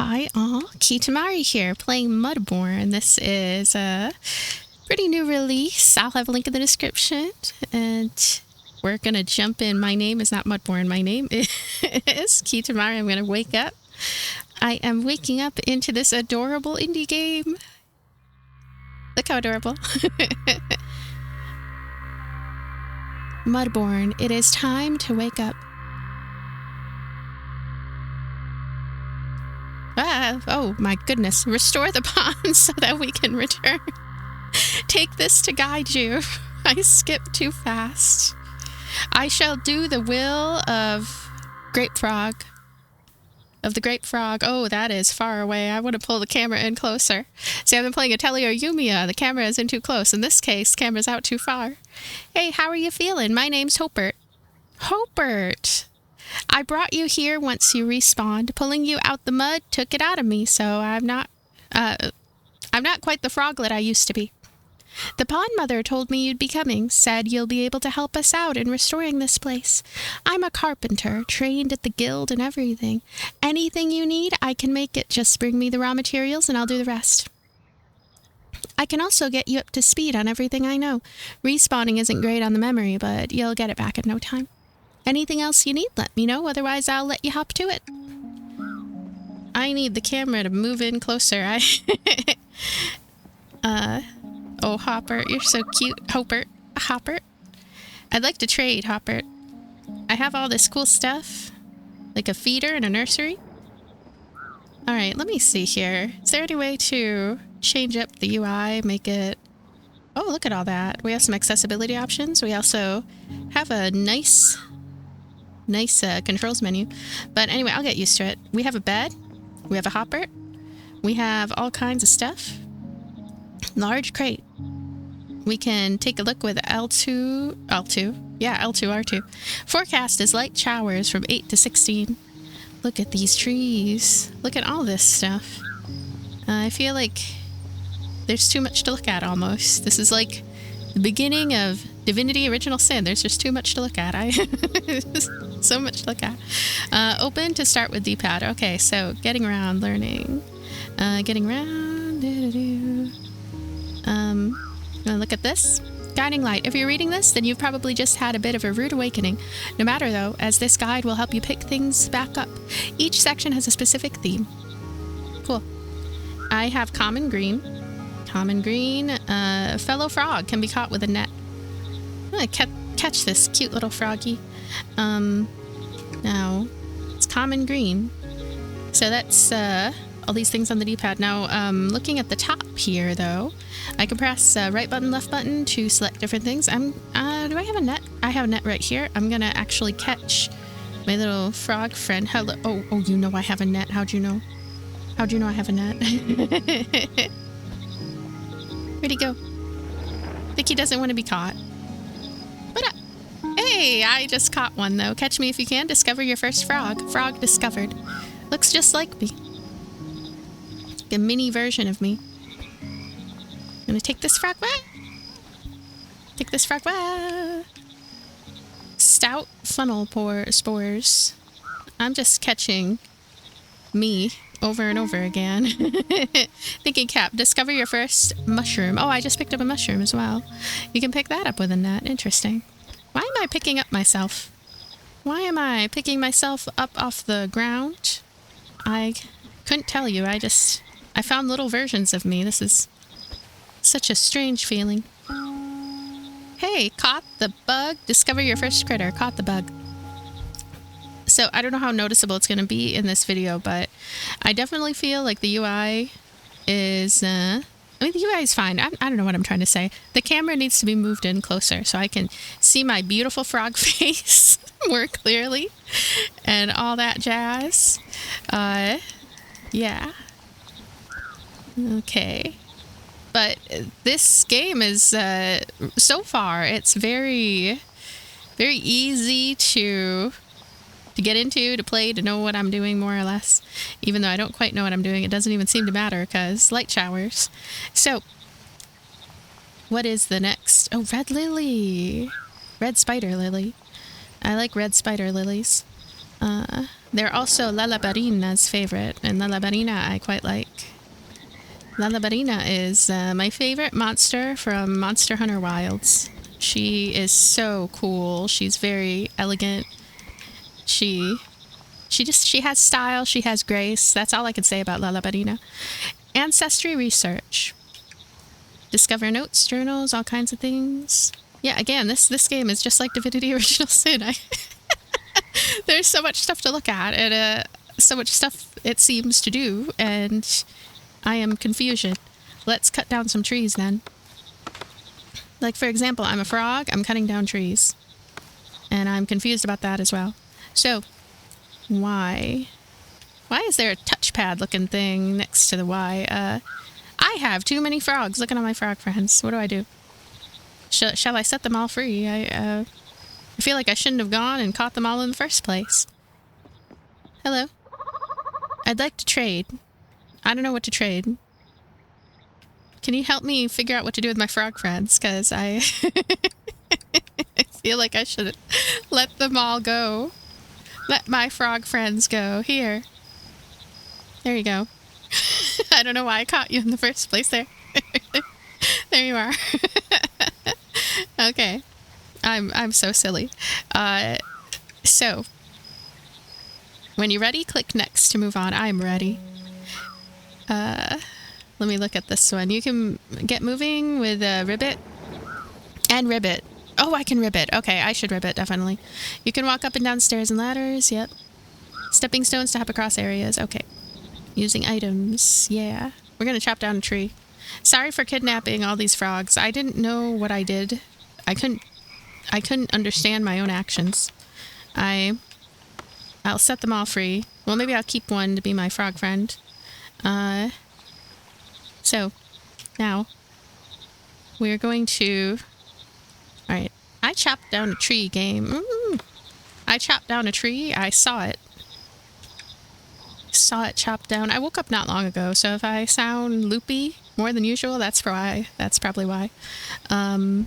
Hi all, Kitamari here, playing Mudborne. This is a pretty new release. I'll have a link in the description, and we're gonna jump in. My name is not Mudborne, my name is Kitamari. I'm gonna wake up. I am waking up into this adorable indie game. Look how adorable. Mudborne, it is time to wake up. Oh my goodness. Restore the pond so that we can return. Take this to guide you. I skipped too fast. I shall do the will of Grape Frog. Of the Grape Frog. Oh, that is far away. I want to pull the camera in closer. See, I've been playing Atelier Yumiya. The camera is in too close. In this case, camera's out too far. Hey, how are you feeling? My name's Hopert. Hopert! I brought you here once you respawned. Pulling you out the mud took it out of me, so I'm not quite the froglet I used to be. The pond mother told me you'd be coming, said you'll be able to help us out in restoring this place. I'm a carpenter, trained at the guild and everything. Anything you need, I can make it. Just bring me the raw materials and I'll do the rest. I can also get you up to speed on everything I know. Respawning isn't great on the memory, but you'll get it back in no time. Anything else you need, let me know, otherwise I'll let you hop to it. I need the camera to move in closer. Oh, Hopper, you're so cute. Hopper. I'd like to trade, Hopper. I have all this cool stuff, like a feeder and a nursery. Alright, let me see here. Is there any way to change up the UI, make it... Oh, look at all that. We have some accessibility options. We also have a nice controls menu. But anyway, I'll get used to it. We have a bed. We have a hopper. We have all kinds of stuff. Large crate. We can take a look with L2. Yeah, L2, R2. Forecast is light showers from 8 to 16. Look at these trees. Look at all this stuff. I feel like there's too much to look at almost. This is like the beginning of Divinity Original Sin. There's just too much to look at. So much to look at. Open to start with D-pad. Okay, so getting around, learning. Getting around. Look at this. Guiding light. If you're reading this, then you've probably just had a bit of a rude awakening. No matter though, as this guide will help you pick things back up. Each section has a specific theme. Cool. I have common green. Common green. Fellow frog can be caught with a net. I'm gonna catch this cute little froggy. Now, it's common green. So that's all these things on the D-pad. Now, looking at the top here, though, I can press right button, left button to select different things. Do I have a net? I have a net right here. I'm gonna actually catch my little frog friend. Hello. Oh, you know I have a net. How'd you know? How'd you know I have a net? Where'd he go? Think he doesn't want to be caught. Hey, I just caught one though. Catch me if you can. Discover your first frog. Frog discovered. Looks just like me. A mini version of me. I'm gonna take this frog. Take this frog. Stout funnel spores. I'm just catching me over and over again. Thinking cap. Discover your first mushroom. Oh, I just picked up a mushroom as well. You can pick that up with a net. Interesting. Why am I picking up myself? Why am I picking myself up off the ground? I couldn't tell you. I found little versions of me. This is such a strange feeling. Hey, caught the bug. Discover your first critter. Caught the bug. So I don't know how noticeable it's going to be in this video, but I definitely feel like the UI is... I mean, the UI is fine. I don't know what I'm trying to say. The camera needs to be moved in closer so I can see my beautiful frog face more clearly and all that jazz. Yeah. Okay. But this game is, so far, it's very, very easy to get into, to play, to know what I'm doing more or less. Even though I don't quite know what I'm doing, it doesn't even seem to matter because light showers. So, what is the next? Oh, red lily. Red spider lily. I like red spider lilies. They're also Lalabarina's favorite, and Lalabarina I quite like. Lalabarina is my favorite monster from Monster Hunter Wilds. She is so cool. She's very elegant. She has style. She has grace. That's all I can say about Lalabarina. Ancestry research. Discover notes, journals, all kinds of things. Yeah, again, this game is just like Divinity Original Sin. There's so much stuff to look at, and so much stuff it seems to do, and I am confusion. Let's cut down some trees then. Like, for example, I'm a frog, I'm cutting down trees. And I'm confused about that as well. So, why is there a touchpad looking thing next to the Y? I have too many frogs. Looking at my frog friends. What do? Shall I set them all free? I feel like I shouldn't have gone and caught them all in the first place. Hello. I'd like to trade. I don't know what to trade. Can you help me figure out what to do with my frog friends? Because I feel like I should let them all go. Let my frog friends go. Here. There you go. I don't know why I caught you in the first place there. There you are. Okay. I'm so silly. So, when you're ready, click next to move on. I'm ready. Let me look at this one. You can get moving with ribbit and ribbit. Oh, I can ribbit. Okay, I should ribbit, definitely. You can walk up and down stairs and ladders. Yep. Stepping stones to hop across areas. Okay. Using items. Yeah. We're going to chop down a tree. Sorry for kidnapping all these frogs. I didn't know what I did. I couldn't understand my own actions. I'll set them all free. Well, maybe I'll keep one to be my frog friend. So, now, we're going to... Alright, I chopped down a tree, game. I chopped down a tree. I saw it. Saw it chopped down. I woke up not long ago, so if I sound loopy more than usual, that's why. That's probably why. Now,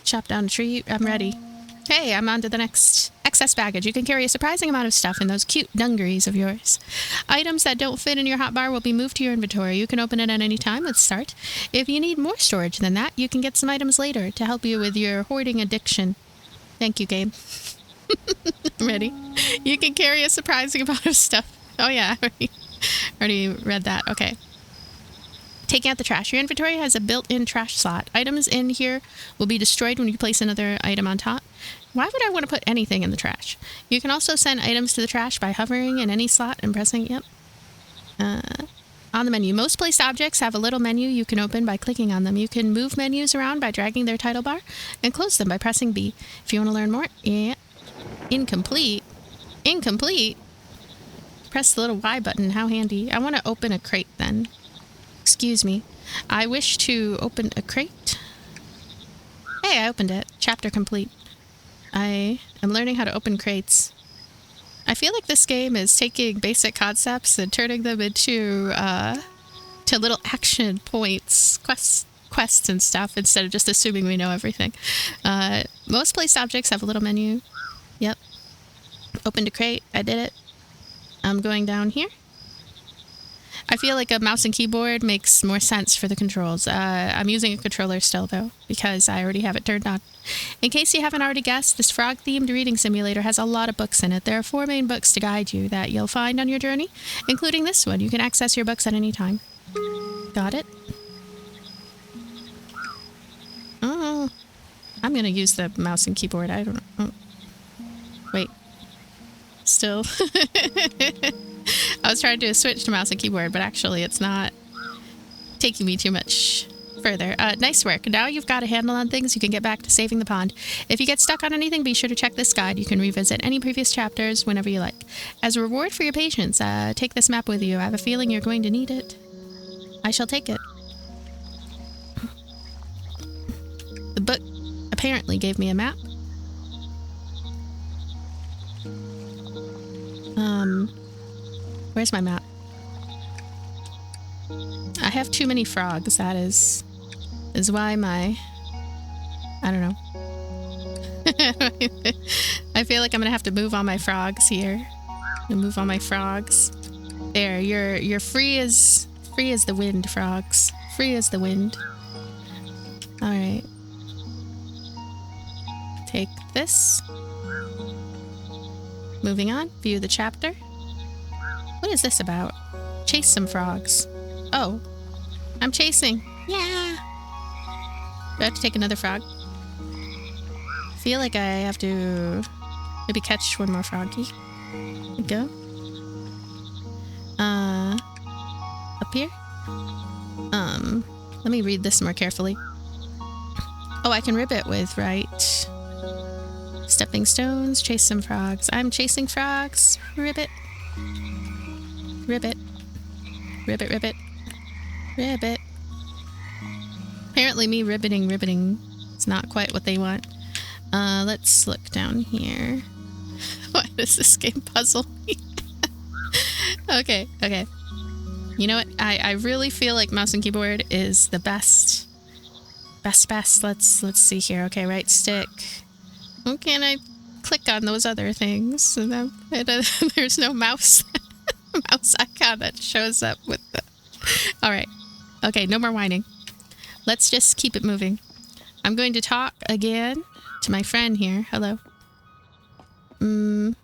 chop down a tree. I'm ready. Hey, I'm on to the next excess baggage. You can carry a surprising amount of stuff in those cute dungarees of yours. Items that don't fit in your hotbar will be moved to your inventory. You can open it at any time with start. If you need more storage than that, you can get some items later to help you with your hoarding addiction. Thank you, game. Ready? You can carry a surprising amount of stuff. Oh yeah, I already read that. Okay. Taking out the trash. Your inventory has a built-in trash slot. Items in here will be destroyed when you place another item on top. Why would I want to put anything in the trash? You can also send items to the trash by hovering in any slot and pressing, yep. On the menu. Most placed objects have a little menu you can open by clicking on them. You can move menus around by dragging their title bar and close them by pressing B. If you want to learn more, yeah. Incomplete. Incomplete? Press the little Y button. How handy. I want to open a crate then. Excuse me. I wish to open a crate. Hey, I opened it. Chapter complete. I am learning how to open crates. I feel like this game is taking basic concepts and turning them into to little action points, quests and stuff, instead of just assuming we know everything. Most placed objects have a little menu. Yep. Opened a crate. I did it. I'm going down here. I feel like a mouse and keyboard makes more sense for the controls. I'm using a controller still, though, because I already have it turned on. In case you haven't already guessed, this frog-themed reading simulator has a lot of books in it. There are 4 main books to guide you that you'll find on your journey, including this one. You can access your books at any time. Got it? Oh, I'm going to use the mouse and keyboard. I don't know. Oh. Wait. Still... I was trying to switch to mouse and keyboard, but actually it's not taking me too much further. Nice work. Now you've got a handle on things, you can get back to saving the pond. If you get stuck on anything, be sure to check this guide. You can revisit any previous chapters whenever you like. As a reward for your patience, take this map with you. I have a feeling you're going to need it. I shall take it. The book apparently gave me a map. Where's my map? I have too many frogs. That is why my... I don't know. I feel like I'm gonna have to move all my frogs here. Move all my frogs. There, you're free as the wind, frogs. Free as the wind. Alright. Take this. Moving on. View the chapter. What is this about? Chase some frogs. Oh. I'm chasing. Yeah. Do I have to take another frog? I feel like I have to maybe catch one more froggy. There we go. Up here? Let me read this more carefully. Oh, I can ribbit with, right? Stepping stones, chase some frogs. I'm chasing frogs. Ribbit. Ribbit. Ribbit, ribbit. Ribbit. Apparently me ribbiting is not quite what they want. Let's look down here. Why does this game puzzle me? Okay. You know what? I really feel like mouse and keyboard is the best. Best. Let's see here. Okay, right stick. Oh, can I click on those other things? And then, there's no mouse mouse icon that shows up with the... Alright. Okay, no more whining. Let's just keep it moving. I'm going to talk again to my friend here. Hello. I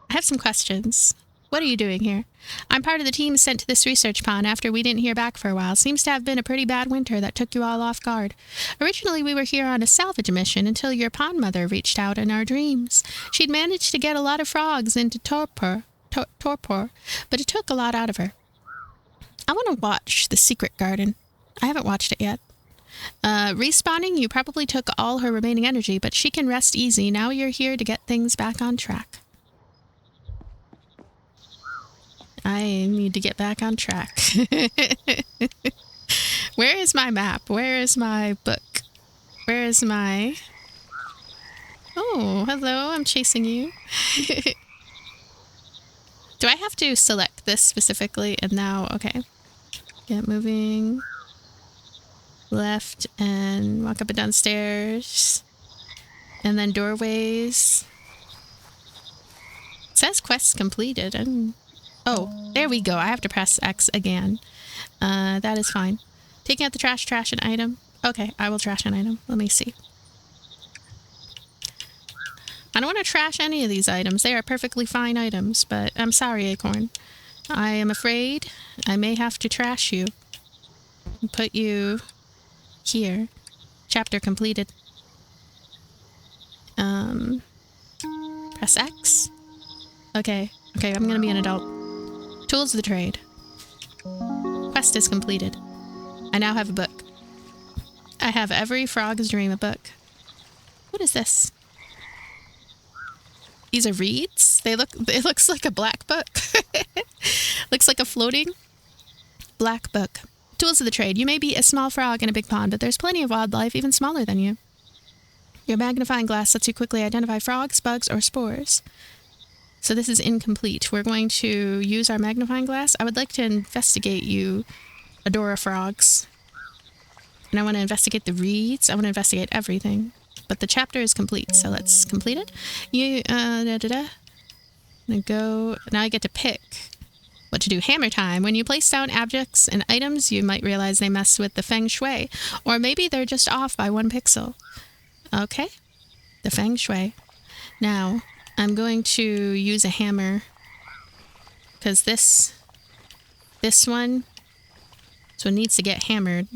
have some questions. What are you doing here? I'm part of the team sent to this research pond after we didn't hear back for a while. Seems to have been a pretty bad winter that took you all off guard. Originally, we were here on a salvage mission until your pond mother reached out in our dreams. She'd managed to get a lot of frogs into torpor, but it took a lot out of her. I want to watch The Secret Garden. I haven't watched it yet. Respawning, you probably took all her remaining energy, but she can rest easy. Now you're here to get things back on track. I need to get back on track. Where is my map? Where is my book? Where is my... Oh, hello, I'm chasing you. Do I have to select this specifically? And now, okay. Get moving. Left and walk up and down stairs. And then doorways. It says quests completed. Oh, there we go. I have to press X again. That is fine. Taking out the trash an item. Okay, I will trash an item. Let me see. I don't want to trash any of these items. They are perfectly fine items, but I'm sorry, Acorn. I am afraid I may have to trash you. Put you here. Chapter completed. Press X. Okay, I'm gonna be an adult. Tools of the trade. Quest is completed. I now have a book. I have every frog's dream a book. What is this? These are reeds? It looks like a black book. Looks like a floating black book. Tools of the trade. You may be a small frog in a big pond, but there's plenty of wildlife even smaller than you. Your magnifying glass lets you quickly identify frogs, bugs, or spores. So this is incomplete. We're going to use our magnifying glass. I would like to investigate you, Adora frogs. And I want to investigate the reeds. I want to investigate everything. But the chapter is complete, so let's complete it. I'm gonna go. Now I get to pick what to do. Hammer time. When you place down objects and items, you might realize they mess with the feng shui. Or maybe they're just off by 1 pixel. Okay. The feng shui. Now, I'm going to use a hammer. Because this one needs to get hammered.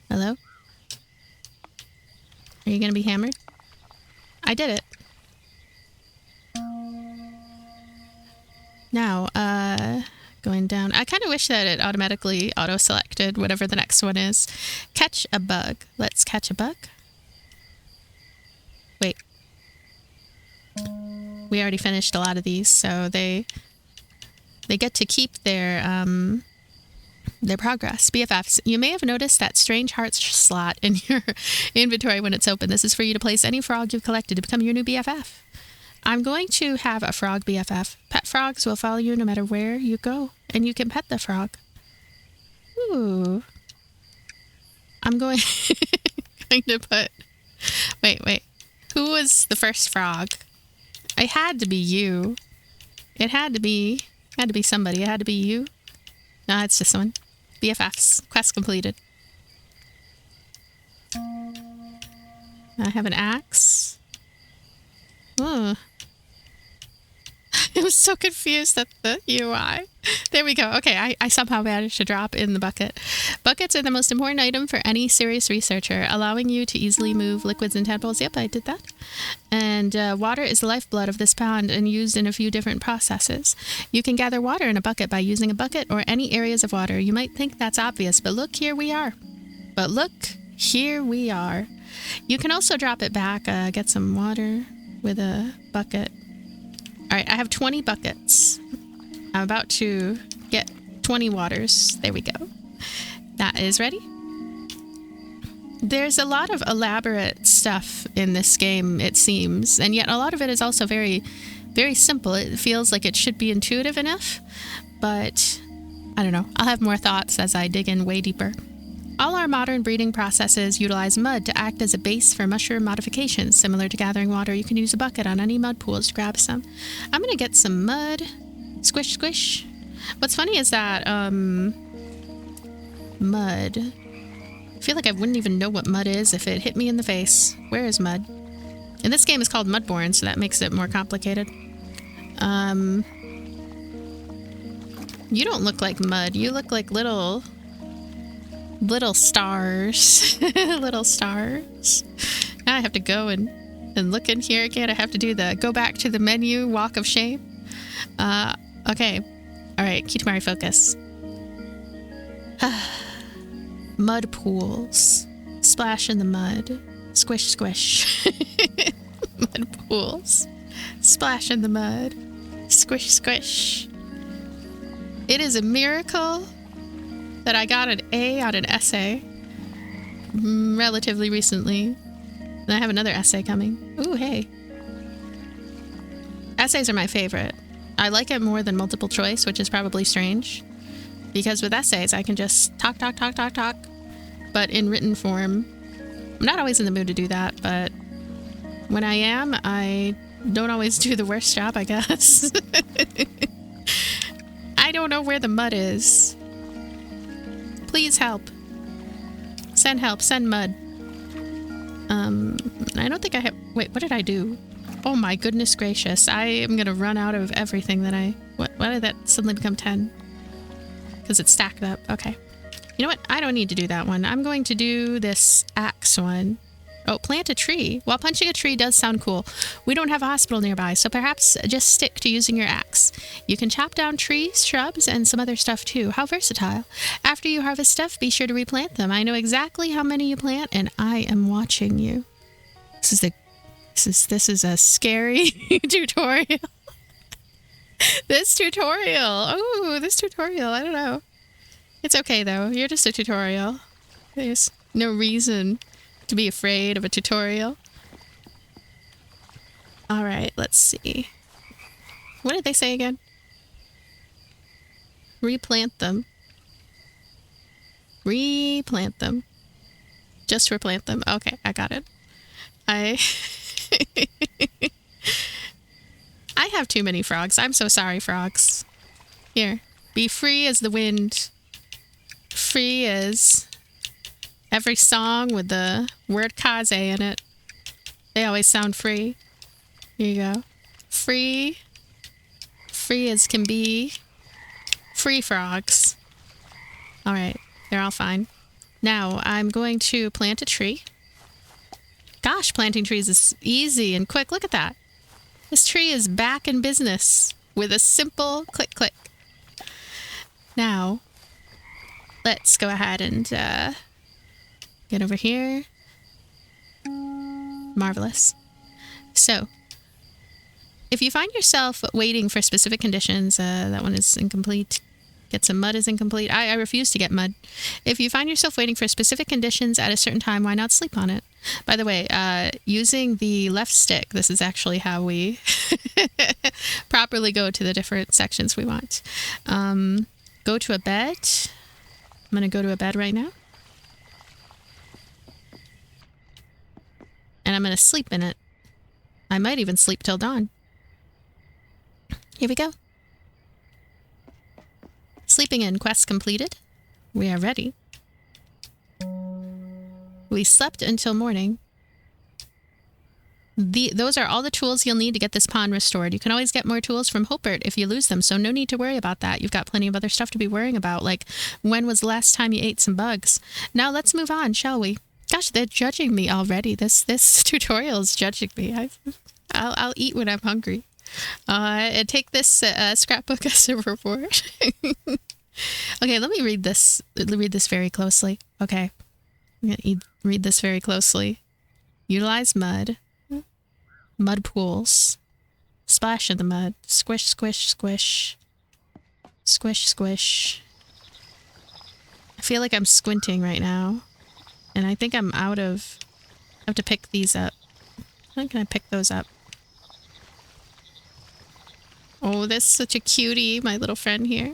Hello? Are you going to be hammered? I did it. Now, going down. I kind of wish that it automatically auto-selected whatever the next one is. Catch a bug. Let's catch a bug. Wait. We already finished a lot of these, so they get to keep their progress. BFFs. You may have noticed that strange heart slot in your inventory when it's open. This is for you to place any frog you've collected to become your new BFF. I'm going to have a frog BFF. Pet frogs will follow you no matter where you go, and you can pet the frog. Ooh. I'm going to put... Wait. Who was the first frog? It had to be you. It had to be somebody. It had to be you. No, it's just someone. BFFs. Quest completed. I have an axe. Oh. I was so confused at the UI. There we go. Okay, I somehow managed to drop in the bucket. Buckets are the most important item for any serious researcher, allowing you to easily move liquids and tadpoles. Yep, I did that. And water is the lifeblood of this pond and used in a few different processes. You can gather water in a bucket by using a bucket or any areas of water. You might think that's obvious, but look, here we are. You can also drop it back, get some water with a bucket. All right, I have 20 buckets. I'm about to get 20 waters. There we go. That is ready. There's a lot of elaborate stuff in this game, it seems, and yet a lot of it is also very, very simple. It feels like it should be intuitive enough, but I don't know. I'll have more thoughts as I dig in way deeper. All our modern breeding processes utilize mud to act as a base for mushroom modifications. Similar to gathering water, you can use a bucket on any mud pools to grab some. I'm gonna get some mud. Squish, squish. What's funny is that, mud. I feel like I wouldn't even know what mud is if it hit me in the face. Where is mud? And this game is called Mudborne, so that makes it more complicated. You don't look like mud. You look like little stars. Little stars. Now I have to go and look in here again. I have to do the go back to the menu walk of shame. Okay. All right, Kitamari focus. Mud pools. Splash in the mud. Squish, squish. Mud pools. Splash in the mud. Squish, squish. It is a miracle that I got an A on an essay relatively recently. And I have another essay coming. Ooh, hey. Essays are my favorite. I like it more than multiple choice, which is probably strange. Because with essays, I can just talk. But in written form, I'm not always in the mood to do that, but when I am, I don't always do the worst job, I guess. I don't know where the mud is. Please help. Send help. Send mud. I don't think I have... Wait, what did I do? Oh my goodness gracious. I am going to run out of everything that I... Why did that suddenly become 10? Because it's stacked up. Okay. You know what? I don't need to do that one. I'm going to do this axe one. Oh, plant a tree. While punching a tree does sound cool, we don't have a hospital nearby, so perhaps just stick to using your axe. You can chop down trees, shrubs, and some other stuff too. How versatile. After you harvest stuff, be sure to replant them. I know exactly how many you plant, and I am watching you. This is a scary tutorial. This tutorial. I don't know. It's okay though. You're just a tutorial. There's no reason to be afraid of a tutorial. All right, let's see. What did they say again? Replant them. Replant them. Just replant them. Okay, I got it. I have too many frogs. I'm so sorry, frogs. Here, be free as the wind. Free as every song with the word kaze in it. They always sound free. Here you go. Free. Free as can be. Free frogs. Alright, they're all fine. Now, I'm going to plant a tree. Gosh, planting trees is easy and quick. Look at that. This tree is back in business with a simple click, click. Now, let's go ahead and get over here. Marvelous. So, if you find yourself waiting for specific conditions, that one is incomplete. Get some mud is incomplete. I refuse to get mud. If you find yourself waiting for specific conditions at a certain time, why not sleep on it? By the way, using the left stick, this is actually how we properly go to the different sections we want. Go to a bed. I'm going to go to a bed right now. And I'm going to sleep in it. I might even sleep till dawn. Here we go. Sleeping in, quest completed. We are ready. We slept until morning. Those are all the tools you'll need to get this pond restored. You can always get more tools from Hopert if you lose them, so no need to worry about that. You've got plenty of other stuff to be worrying about, like when was the last time you ate some bugs? Now let's move on, shall we? Gosh, they're judging me already. This tutorial is judging me. I'll eat when I'm hungry. And take this scrapbook as a reward. Okay, let me read this. Read this very closely. Okay, I'm gonna read this very closely. Utilize mud. Mud pools. Splash in the mud. Squish, squish, squish. Squish, squish. I feel like I'm squinting right now. And I think I'm out of... I have to pick these up. How can I pick those up? Oh, this is such a cutie, my little friend here.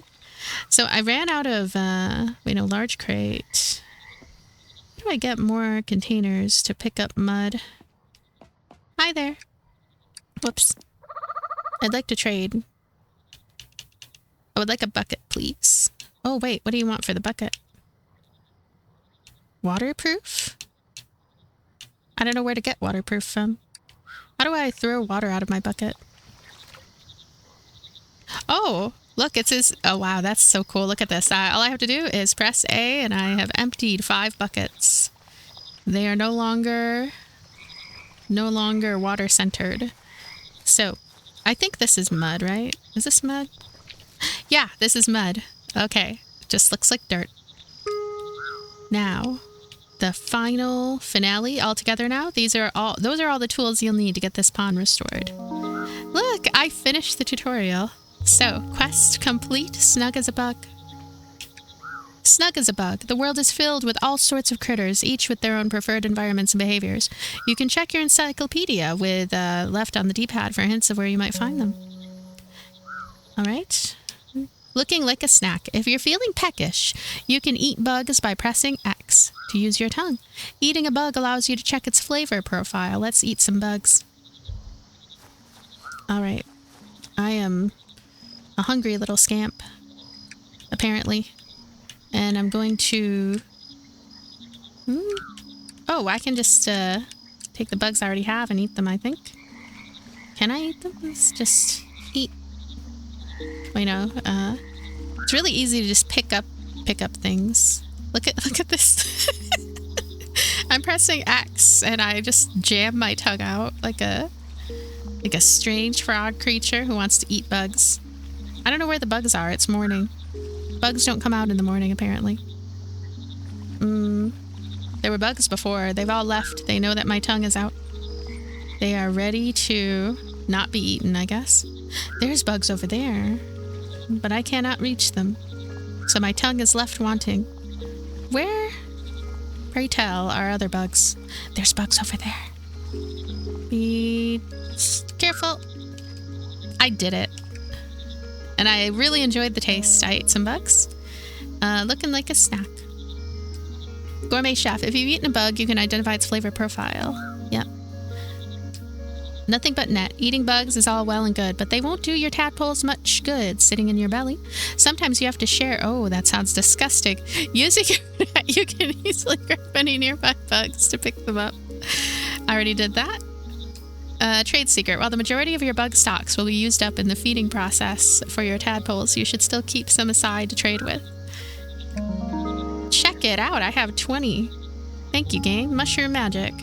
So I ran out of, large crate. How do I get more containers to pick up mud? Hi there. Whoops. I'd like to trade. I would like a bucket, please. Oh, wait. What do you want for the bucket? Waterproof? I don't know where to get waterproof from. How do I throw water out of my bucket? Oh, look, it says... Oh, wow, that's so cool. Look at this. All I have to do is press A, and I have emptied 5 buckets. They are no longer water-centered. So, I think this is mud, right? Is this mud? Yeah, this is mud. Okay, just looks like dirt. Now, the final finale all together now. Those are all the tools you'll need to get this pond restored. Look, I finished the tutorial. So, quest complete, snug as a bug. Snug as a bug. The world is filled with all sorts of critters, each with their own preferred environments and behaviors. You can check your encyclopedia with left on the D-pad for hints of where you might find them. Alright. Looking like a snack. If you're feeling peckish, you can eat bugs by pressing X to use your tongue. Eating a bug allows you to check its flavor profile. Let's eat some bugs. Alright. I am a hungry little scamp, apparently. And I'm going to... Oh, I can just take the bugs I already have and eat them, I think. Can I eat them? Let's just eat. It's really easy to just pick up things. Look at this. I'm pressing X and I just jam my tongue out like a strange frog creature who wants to eat bugs. I don't know where the bugs are. It's morning. Bugs don't come out in the morning, apparently. There were bugs before. They've all left. They know that my tongue is out. They are ready to not be eaten, I guess. There's bugs over there, but I cannot reach them. So my tongue is left wanting. Where, pray tell, are other bugs? There's bugs over there. Be careful. I did it. And I really enjoyed the taste. I ate some bugs. Looking like a snack. Gourmet chef. If you've eaten a bug, you can identify its flavor profile. Yep. Nothing but net. Eating bugs is all well and good, but they won't do your tadpoles much good sitting in your belly. Sometimes you have to share. Oh, that sounds disgusting. Using your net, you can easily grab any nearby bugs to pick them up. I already did that. Trade secret. While the majority of your bug stocks will be used up in the feeding process for your tadpoles, you should still keep some aside to trade with. Check it out. I have 20. Thank you, game. Mushroom magic.